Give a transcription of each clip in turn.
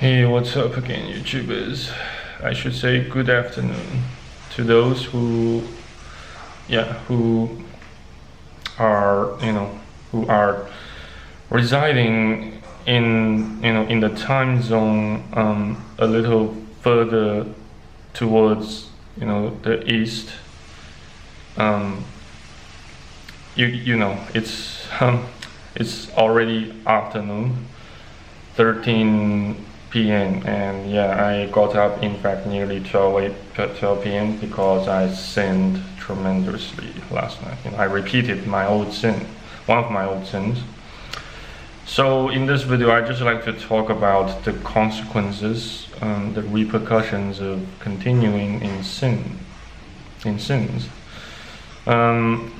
Hey, what's up again, YouTubers? I should say good afternoon to those who are, who are residing in the time zone a little further towards, the east. It's already afternoon, 13 p.m. and yeah, I got up in fact nearly 12 p.m. because I sinned tremendously last night. I repeated my old sin, one of my old sins. So in this video, I just like to talk about the consequences, the repercussions of continuing in sins.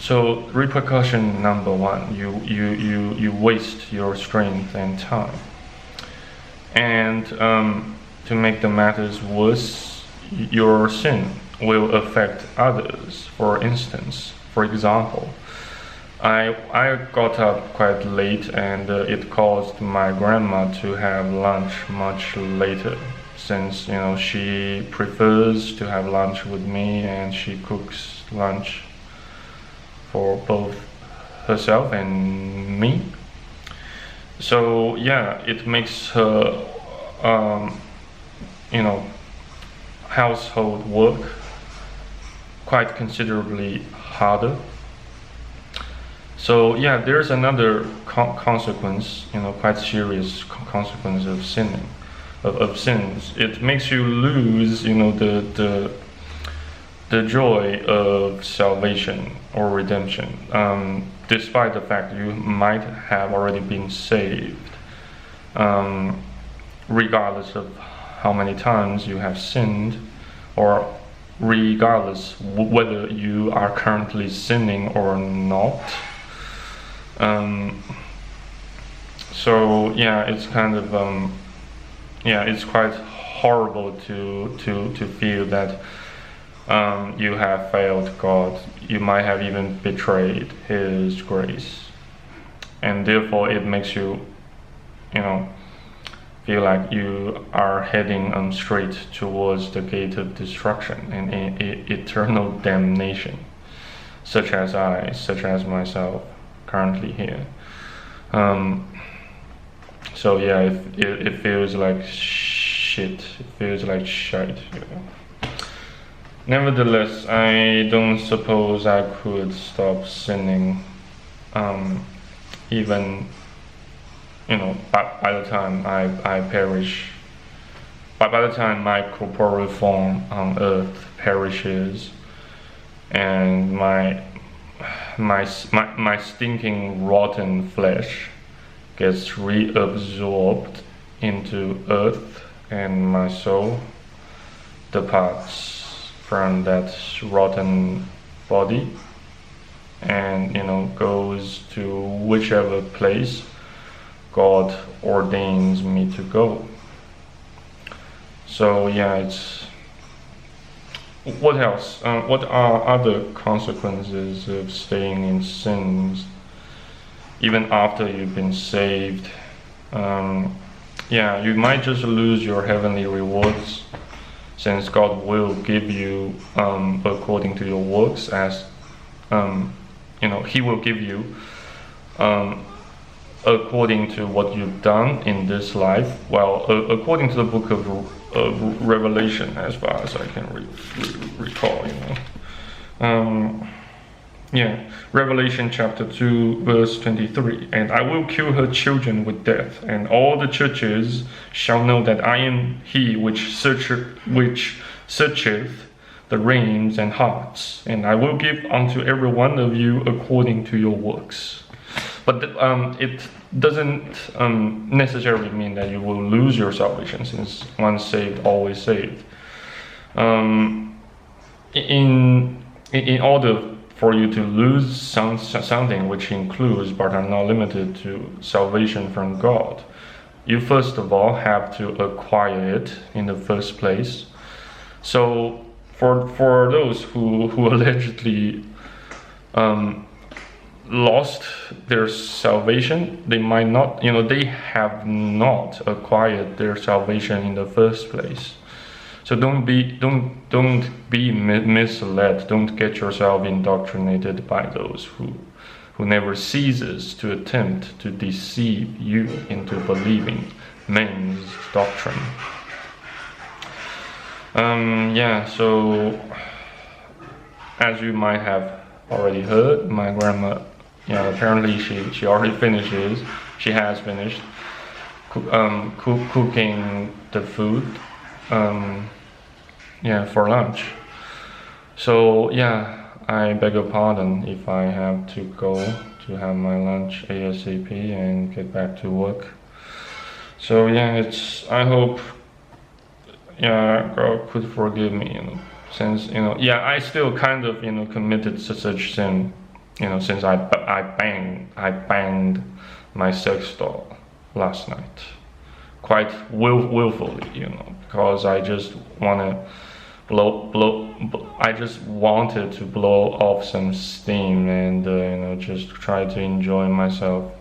So repercussion number one: you waste your strength and time. And to make the matters worse, your sin will affect others. For instance, for example, I got up quite late, and it caused my grandma to have lunch much later, since she prefers to have lunch with me, and she cooks lunch for both herself and me. So yeah, it makes her household work quite considerably harder. So yeah, there's another consequence, quite serious consequence of sinning, of sins. It makes you lose, the joy of salvation or redemption, despite the fact you might have already been saved, regardless of how many times you have sinned, or regardless whether you are currently sinning or not. So yeah, it's kind of it's quite horrible to feel that you have failed God. You might have even betrayed His grace, and therefore it makes you, feel like you are heading straight towards the gate of destruction and eternal damnation, such as myself currently here. So yeah, it feels like shit. It feels like shite. Nevertheless, I don't suppose I could stop sinning, even, by the time I perish, by the time my corporeal form on earth perishes, and my stinking rotten flesh gets reabsorbed into earth, and my soul departs from that rotten body and goes to whichever place God ordains me to go. So yeah, it's what else? What are other consequences of staying in sins even after you've been saved? Yeah, you might just lose your heavenly rewards, since God will give you according to your works, as He will give you according to what you've done in this life. Well, according to the book of Revelation, as far as I can recall, Revelation chapter 2 verse 23, and I will kill her children with death, and all the churches shall know that I am He which searcheth the reins and hearts, and I will give unto every one of you according to your works. But it doesn't necessarily mean that you will lose your salvation, since once saved, always saved. In order for you to lose something which includes but are not limited to salvation from God, you first of all have to acquire it in the first place. So for those who allegedly lost their salvation. They might not, they have not acquired their salvation in the first place. So don't be misled. Don't get yourself indoctrinated by those who never ceases to attempt to deceive you into believing men's doctrine. So as you might have already heard, my grandma, apparently she already finishes. She has finished cooking the food, for lunch. So I beg your pardon if I have to go to have my lunch ASAP and get back to work. So I hope God could forgive me, since I still kind of committed such sin, since I banged my sex doll last night, quite willfully, because I just wanted to blow off some steam and just try to enjoy myself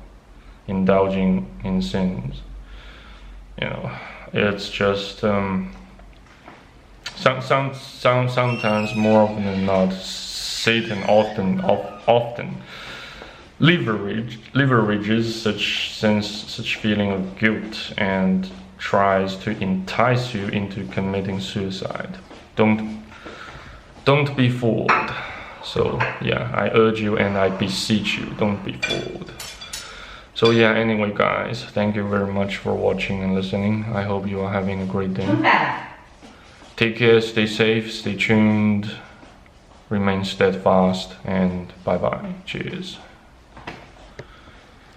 indulging in sins. It's just sometimes, more often than not, Satan often leverages such feeling of guilt and tries to entice you into committing suicide. Don't be fooled. So I urge you and I beseech you, don't be fooled. So anyway guys, thank you very much for watching and listening. I hope you are having a great day. Take care, stay safe, stay tuned, remain steadfast, and bye bye. Cheers.